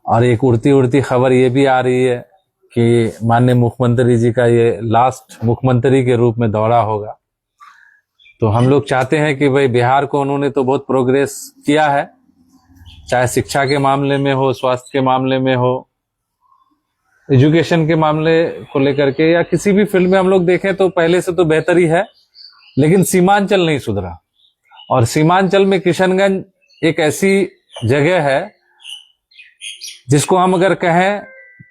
और एक उड़ती उड़ती खबर ये भी आ रही है कि माननीय मुख्यमंत्री जी का ये लास्ट मुख्यमंत्री के रूप में दौरा होगा। तो हम लोग चाहते हैं कि भाई बिहार को उन्होंने तो बहुत प्रोग्रेस किया है, चाहे शिक्षा के मामले में हो, स्वास्थ्य के मामले में हो, एजुकेशन के मामले को लेकर के, या किसी भी फील्ड में हम लोग देखें तो पहले से तो बेहतर ही है। लेकिन सीमांचल नहीं सुधरा, और सीमांचल में किशनगंज एक ऐसी जगह है जिसको हम अगर कहें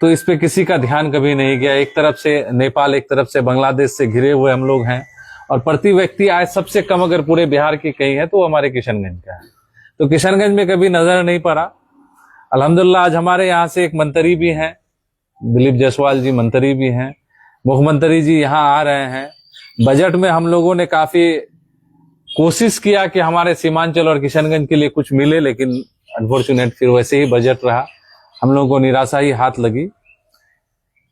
तो इस पे किसी का ध्यान कभी नहीं गया। एक तरफ से नेपाल, एक तरफ से बांग्लादेश से घिरे हुए हम लोग हैं, और प्रति व्यक्ति आय सबसे कम अगर पूरे बिहार की कहीं है तो वो हमारे किशनगंज का है। तो किशनगंज में कभी नजर नहीं पड़ा। अल्हम्दुलिल्लाह आज हमारे यहाँ से एक मंत्री भी हैं, दिलीप जायसवाल जी मंत्री भी हैं, मुख्यमंत्री जी यहाँ आ रहे हैं। बजट में हम लोगों ने काफी कोशिश किया कि हमारे सीमांचल और किशनगंज के लिए कुछ मिले, लेकिन अनफॉर्चुनेट फिर वैसे ही बजट रहा, हम लोगों को निराशा ही हाथ लगी।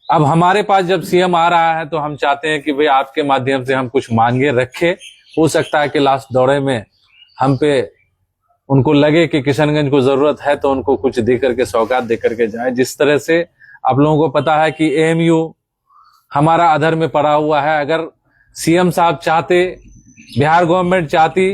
अब हमारे पास जब सीएम आ रहा है तो हम चाहते हैं कि भाई आपके माध्यम से हम कुछ मांगे रखे। हो सकता है कि लास्ट दौरे में हम पे उनको लगे कि किशनगंज को जरूरत है तो उनको कुछ दे करके, सौगात दे करके जाए। जिस तरह से आप लोगों को पता है कि एएमयू हमारा अधर में पड़ा हुआ है, अगर सीएम साहब चाहते, बिहार गवर्नमेंट चाहती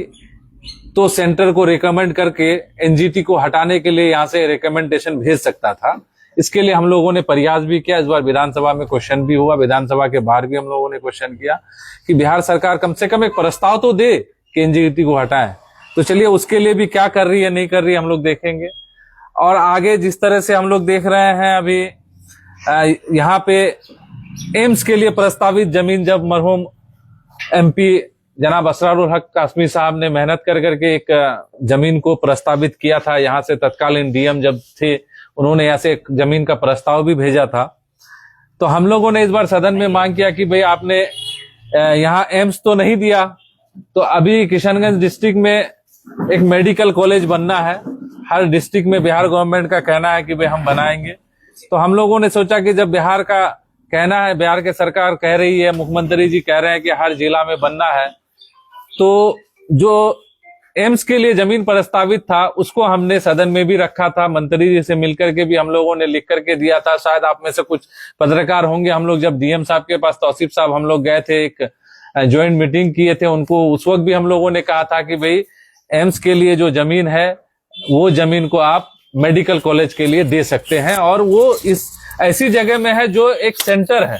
तो सेंटर को रिकमेंड करके एनजीटी को हटाने के लिए यहाँ से रिकमेंडेशन भेज सकता था। इसके लिए हम लोगों ने प्रयास भी किया। इस बार विधानसभा में क्वेश्चन भी हुआ, विधानसभा के बाहर भी हम लोगों ने क्वेश्चन किया कि बिहार सरकार कम से कम एक प्रस्ताव तो दे कि एनजीटी को हटाएं। तो चलिए उसके लिए भी क्या कर रही है, नहीं कर रही है, हम लोग देखेंगे। और आगे जिस तरह से हम लोग देख रहे हैं, अभी यहाँ पे एम्स के लिए प्रस्तावित जमीन जब मरहूम एमपी जनाब असरारुल हक कासमी साहब ने मेहनत कर करके एक जमीन को प्रस्तावित किया था, यहाँ से तत्कालीन डीएम जब थे उन्होंने यहाँ से एक जमीन का प्रस्ताव भी भेजा था। तो हम लोगों ने इस बार सदन में मांग किया कि भाई आपने यहाँ एम्स तो नहीं दिया, तो अभी किशनगंज डिस्ट्रिक्ट में एक मेडिकल कॉलेज बनना है। हर डिस्ट्रिक्ट में बिहार गवर्नमेंट का कहना है कि भाई हम बनाएंगे। तो हम लोगों ने सोचा कि जब बिहार का कहना है, बिहार की सरकार कह रही है, मुख्यमंत्री जी कह रहे हैं कि हर जिला में बनना है, तो जो एम्स के लिए जमीन प्रस्तावित था उसको हमने सदन में भी रखा था। मंत्री जी से मिलकर के भी हम लोगों ने लिख करके दिया था। शायद आप में से कुछ पत्रकार होंगे, हम लोग जब डीएम साहब के पास, तौसीफ साहब, हम लोग गए थे, एक ज्वाइंट मीटिंग किए थे, उनको उस वक्त भी हम लोगों ने कहा था कि भाई एम्स के लिए जो जमीन है वो जमीन को आप मेडिकल कॉलेज के लिए दे सकते हैं, और वो इस ऐसी जगह में है जो एक सेंटर है।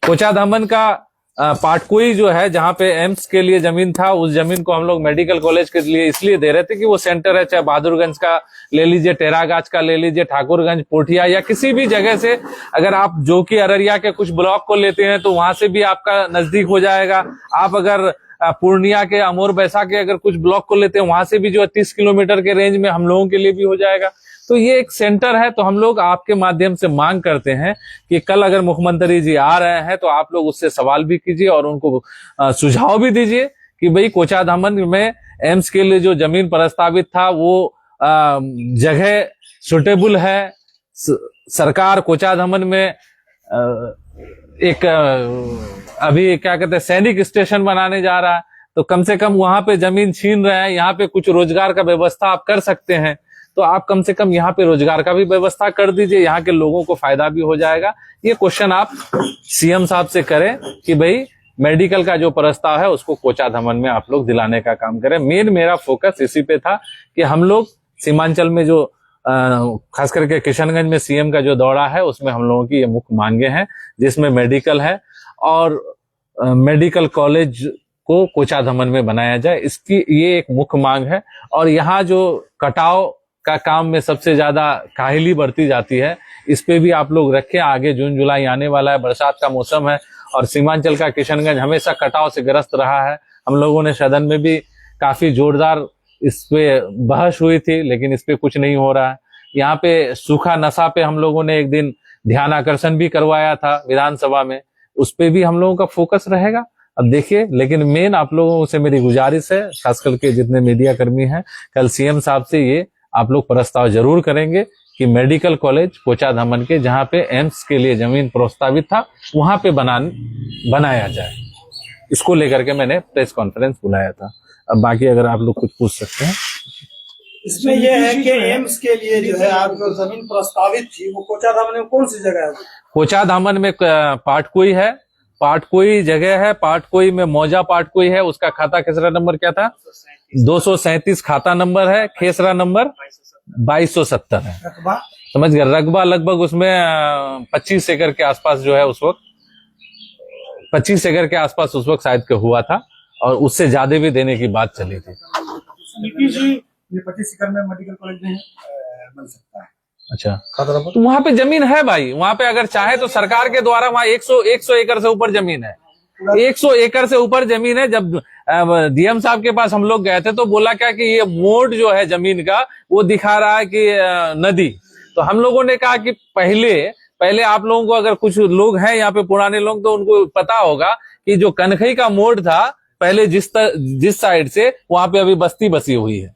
कोचाधामन का पाटकोई जो है, जहां पे एम्स के लिए जमीन था, उस जमीन को हम लोग मेडिकल कॉलेज के लिए इसलिए दे रहे थे कि वो सेंटर है। चाहे बहादुरगंज का ले लीजिए, टेरागाछ का ले लीजिए, ठाकुरगंज, पोठिया, या किसी भी जगह से अगर आप जो कि अररिया के कुछ ब्लॉक को लेते हैं तो वहां से भी आपका नजदीक हो जाएगा। आप अगर पूर्णिया के, अमोर बैसा के अगर कुछ ब्लॉक को लेते हैं वहां से भी जो 30 किलोमीटर के रेंज में हम लोगों के लिए भी हो जाएगा। तो ये एक सेंटर है। तो हम लोग आपके माध्यम से मांग करते हैं कि कल अगर मुख्यमंत्री जी आ रहे हैं तो आप लोग उससे सवाल भी कीजिए और उनको सुझाव भी दीजिए कि भाई कोचाधामन में एम्स के लिए जो जमीन प्रस्तावित था वो जगह सुटेबल है। सरकार कोचाधामन में एक अभी क्या कहते हैं सैनिक स्टेशन बनाने जा रहा है, तो कम से कम वहां पे जमीन छीन रहे हैं, यहाँ पे कुछ रोजगार का व्यवस्था आप कर सकते हैं, तो आप कम से कम यहाँ पे रोजगार का भी व्यवस्था कर दीजिए, यहाँ के लोगों को फायदा भी हो जाएगा। ये क्वेश्चन आप सीएम साहब से करें कि भाई मेडिकल का जो प्रस्ताव है उसको कोचाधामन में आप लोग दिलाने का काम करें। मेन मेरा फोकस इसी पे था कि हम लोग सीमांचल में जो खास करके किशनगंज में सीएम का जो दौरा है उसमें हम लोगों की ये मुख्य मांगे हैं, जिसमें मेडिकल है और मेडिकल कॉलेज को कोचाधामन में बनाया जाए, इसकी ये एक मुख्य मांग है। और यहाँ जो कटाव का काम में सबसे ज्यादा काहिली बरती जाती है, इस पे भी आप लोग रखें। आगे जून जुलाई आने वाला है, बरसात का मौसम है और सीमांचल का किशनगंज हमेशा कटाव से ग्रस्त रहा है। हम लोगों ने सदन में भी काफी जोरदार इस पे बहस हुई थी, लेकिन इस पे कुछ नहीं हो रहा है। यहाँ पे सूखा नशा पे हम लोगों ने एक दिन ध्यान आकर्षण भी करवाया था विधानसभा में, उस पे भी हम लोगों का फोकस रहेगा। अब देखिए, लेकिन मेन आप लोगों से मेरी गुजारिश है, खास करके जितने मीडिया कर्मी हैं, कल सीएम साहब से ये आप लोग प्रस्ताव जरूर करेंगे कि मेडिकल कॉलेज कोचाधामन के, जहाँ पे एम्स के लिए जमीन प्रस्तावित था, वहां पे बनाया जाए। इसको लेकर के मैंने प्रेस कॉन्फ्रेंस बुलाया था। अब बाकी अगर आप लोग कुछ पूछ सकते हैं। इसमें यह है कि एम्स के लिए जो है आपको जमीन प्रस्तावित थी, वो कोचाधामन में कौन सी जगह है? कोचाधामन में पाटकोई है, पाटकोई जगह है, पाटकोई में मौजा पाटकोई है। उसका खाता खेसरा नंबर क्या था? 237 खाता नंबर है, खेसरा नंबर 2270 है। समझ गए? रकबा लगभग उसमें 25 एकड़ के आसपास जो है उस वक्त 25 एकड़ के आसपास उस वक्त शायद के हुआ था, और उससे ज्यादा भी देने की बात चली थी। ये 25 एकड़ में मेडिकल कॉलेज नहीं बन सकता है। अच्छा, तो वहां पे जमीन है भाई, वहां पे अगर चाहे तो सरकार के द्वारा वहां 100 एकड़ से ऊपर जमीन है, 100 एकड़ से ऊपर जमीन है। जब डीएम साहब के पास हम लोग गए थे तो बोला क्या कि ये मोड जो है जमीन का वो दिखा रहा है कि नदी। तो हम लोगों ने कहा कि पहले आप लोगों को, अगर कुछ लोग हैं यहाँ पे पुराने लोग, तो उनको पता होगा कि जो कनखई का मोड़ था पहले जिस साइड से, वहां पे अभी बस्ती बसी हुई है,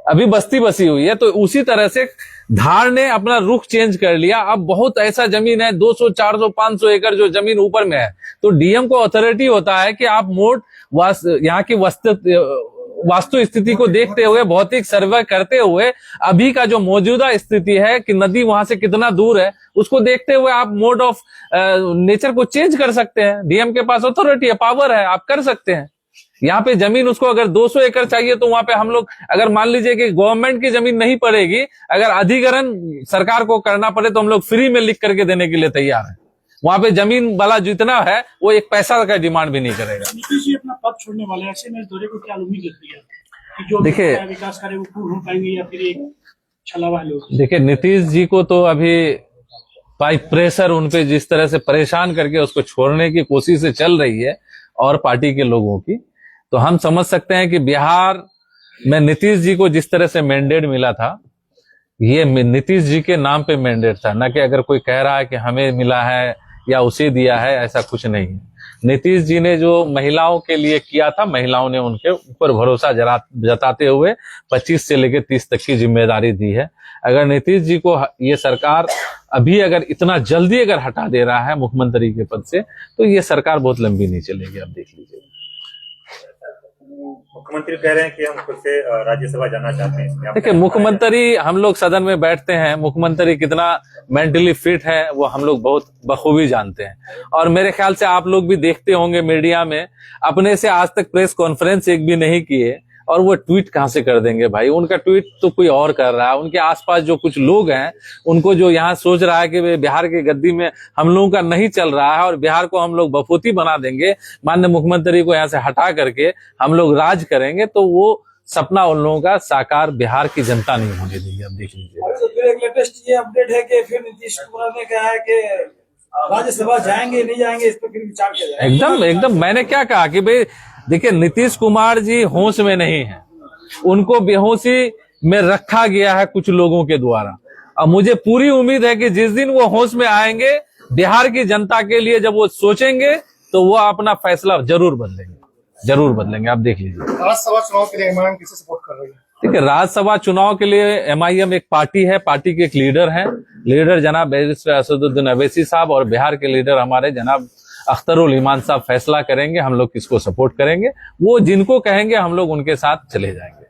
अभी बस्ती बसी हुई है। तो उसी तरह से धार ने अपना रुख चेंज कर लिया। अब बहुत ऐसा जमीन है 200, 400, 500 एकड़ जो जमीन ऊपर में है, तो डीएम को अथॉरिटी होता है कि आप मोड यहाँ की वास्तु स्थिति को देखते हुए, भौतिक सर्वे करते हुए, अभी का जो मौजूदा स्थिति है कि नदी वहां से कितना दूर है, उसको देखते हुए आप मोड ऑफ नेचर को चेंज कर सकते हैं। डीएम के पास अथॉरिटी है, पावर है, आप कर सकते हैं। यहाँ पे जमीन उसको अगर 200 एकड़ चाहिए तो वहां पे हम लोग, अगर मान लीजिए कि गवर्नमेंट की जमीन नहीं पड़ेगी, अगर अधिग्रहण सरकार को करना पड़े तो हम लोग फ्री में लिख करके देने के लिए तैयार हैं। वहां पे जमीन वाला जितना है वो एक पैसा का डिमांड भी नहीं करेगा। नीतीश जी अपना पद छोड़ने वाले हैं, ऐसे में इस दौरे को क्या उम्मीद लगती है कि जो देखिए विकास कार्य वो पूर्ण हो पाएंगे या फिर एक छलावा लोग? देखिए, नीतीश जी को तो अभी बाई प्रेशर उनपे जिस तरह से परेशान करके उसको छोड़ने की कोशिश चल रही है और पार्टी के लोगों की, तो हम समझ सकते हैं कि बिहार में नीतीश जी को जिस तरह से मैंडेट मिला था, ये नीतीश जी के नाम पे मैंडेट था, ना कि अगर कोई कह रहा है कि हमें मिला है या उसे दिया है, ऐसा कुछ नहीं है। नीतीश जी ने जो महिलाओं के लिए किया था, महिलाओं ने उनके ऊपर भरोसा जताते हुए 25 से लेकर 30 तक की जिम्मेदारी दी है। अगर नीतीश जी को ये सरकार अभी अगर इतना जल्दी अगर हटा दे रहा है मुख्यमंत्री के पद से, तो ये सरकार बहुत लंबी नहीं चलेगी। आप देख लीजिए, मुख्यमंत्री कह रहे हैं कि हम खुद से राज्यसभा जाना चाहते हैं। देखिए, मुख्यमंत्री, हम लोग सदन में बैठते हैं, मुख्यमंत्री कितना मेंटली फिट है वो हम लोग बहुत बखूबी जानते हैं। और मेरे ख्याल से आप लोग भी देखते होंगे मीडिया में, अपने से आज तक प्रेस कॉन्फ्रेंस एक भी नहीं किए, और वो ट्वीट कहां से कर देंगे भाई? उनका ट्वीट तो कोई और कर रहा है। उनके आसपास जो कुछ लोग हैं, उनको जो यहाँ सोच रहा है कि बिहार की गद्दी में हम लोगों का नहीं चल रहा है और बिहार को हम लोग बफूती बना देंगे, माननीय मुख्यमंत्री को यहाँ से हटा करके हम लोग राज करेंगे, तो वो सपना उन लोगों का साकार बिहार की जनता नहीं होने देगी। अब देख लीजिए, फिर एक लेटेस्ट ये अपडेट है कि फिर नीतीश कुमार ने कहा है कि राज्यसभा जाएंगे नहीं जाएंगे, इस पर फिर विचार किया जाएगा। एकदम मैंने क्या कहा कि भाई देखिए, नीतीश कुमार जी होश में नहीं है, उनको बेहोशी में रखा गया है कुछ लोगों के द्वारा। अब मुझे पूरी उम्मीद है कि जिस दिन वो होश में आएंगे, बिहार की जनता के लिए जब वो सोचेंगे, तो वो अपना फैसला जरूर बदलेंगे। आप देख लीजिए, राज्यसभा चुनाव के लिए एमआईएम किसे सपोर्ट कर रही है? ठीक है, राज्यसभा चुनाव के लिए एमआईएम एक पार्टी है, पार्टी के एक लीडर हैं, लीडर जनाब बैरिस्टर असदुद्दीन अवैसी साहब, और बिहार के लीडर हमारे जनाब अख्तरुल ईमान साहब फैसला करेंगे हम लोग किसको सपोर्ट करेंगे। वो जिनको कहेंगे हम लोग उनके साथ चले जाएंगे।